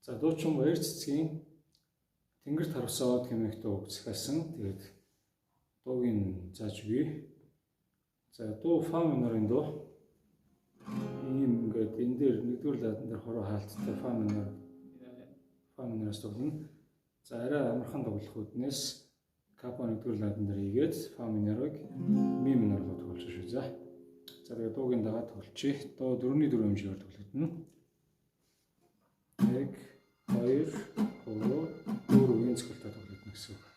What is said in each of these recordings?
За дуучин Баяр цэцгийн Тэнгэрт харвсаад хэмээх дууг захиалсан. Тэгээд дуугийн зааж бий. За дуу фа минорын дуу. Ийм ингээд энэ дээр нэгдүгээр ладан дээр хороо хаалттай фа минороос тоглоно. За арай амархан тоглох үднээс капо нэгдүгээр ладан дээр хийгээд фа минорыг ми минор руу тоглож шүү. За тэгээд дуугийн дагаад тоглочих. Дуу 4-4 хэмжээгээр тоглогдно. 1 2 3 4 үеийн цогцолтой тоглогдно гэсэн үг.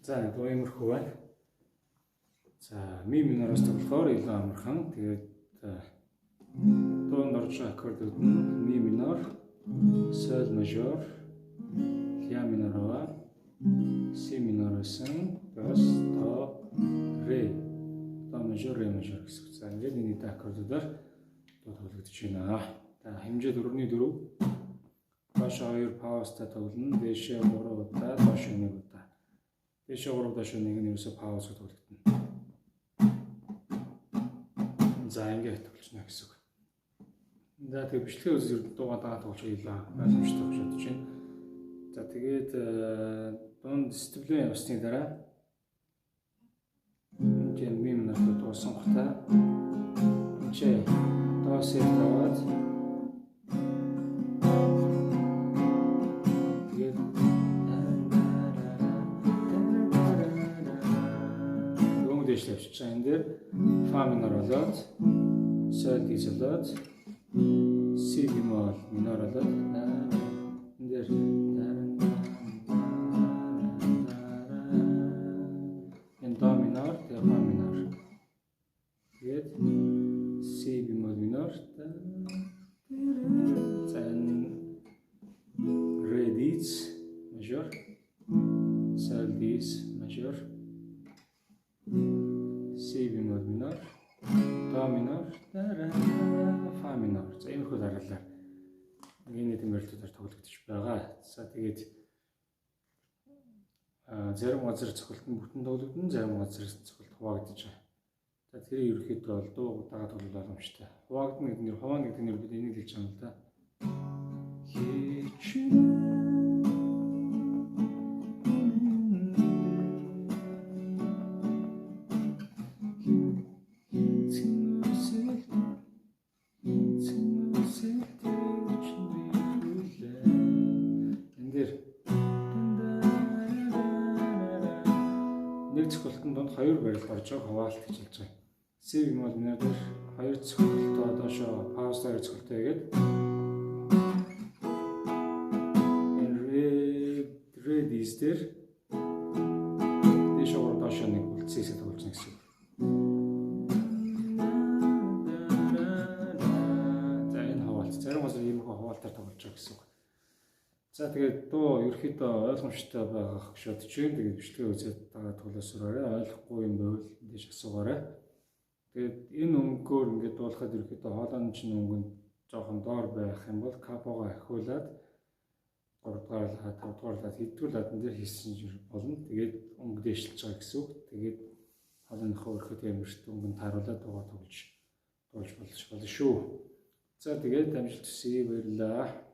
За дуу иймэрхүү байна. За За ми минороос тоглохоор илүү амархан. Тэгээд доонд орж байгаа аккордууд нь ми минор, соль мажор, ля минор, си миноросын, бас до, ре. До мажор, ре мажор гэсэн. За ингээд энэ дэ аккордуудаар тоглогдож байна. За хэмжээ 4-4. Доош 2 паузтай тоглоно. Дээшээ 3 удаа, доош 1 удаа. Дээшээ 3 доош 1 нь ерөөсөө пауз тоглогдно. За ингээд тоглож байна гэсэн үг. За тэгээ бичлэгийн үзэл дуугаа дагаад тоглож ийлээ. Ойлгомжтой гэж бодож байна. За тэгээд дунд дисциплин явсны дараа энэ ми минорт дуусан хата энэ доосээ таваад тэгээд дөнгөж дэвшиж байгаа энэ дээр фа минор болоод соль диез болоод си бемол минор болоод энэ дээр энэ до минор, фа минор. Тэгээд си бемол минор. За ре диез мажор, соль диез мажор, си бемол минор, до минор, фа минор. За энэ хөл аргалаар энэ тэмдэглэлээр тоглогдож байгаа. За тэгээд зарим газар цохилтон бүтэн тоглогдно, зарим газар цохилт хуваагдаж байгаа. За тэрийг ерөөхдөө бол дуу дагаад тоглох боломжтой. Хуваагдана гэдэг нэр, хуваана гэдэг нэр бид энийг хэлж байгаа юм л да. Нэг цохилтын донд хоёр барилд орж байгаа хуваалт гэж хэлж байгаа. Си бемол минор дээр хоёр цохилтоо доошоо пауз хоёр цохилтоо хийгээд ре диез дээр дэш ороо доошоо нэг үлцээсээ тоглож нэг гэсэн. За энэ хаваалт зарим газар ийм хаваалтаар тоглож байгаа гэсэн. За тэгээд дуу ерөөхдөө ойлгомжтой байгаах гэж бодож байна. Тэгээд бичлэгээ үзээд дагаад тоглосоорой. Ойлгохгүй юм бол дэш асуугаарай. Тэгээд энэ өнгөөр ингээд дуулахад ерөөхдөө хоолойн чинь өнгөнд жоохон доор байх юм бол капого ахиулаад 3-р лад, 5-р лад, хэддүгээр ладан дээр хийсэн болно. Тэгээд өнгө дэвшилж байгаа гэсэн үг. Тэгээд хоолойныхоо өрхөд ямарт өнгөнд тааруулаад дуугаа тоглож болно шүү. За тэгээд амжилт хүсье, баярлалаа.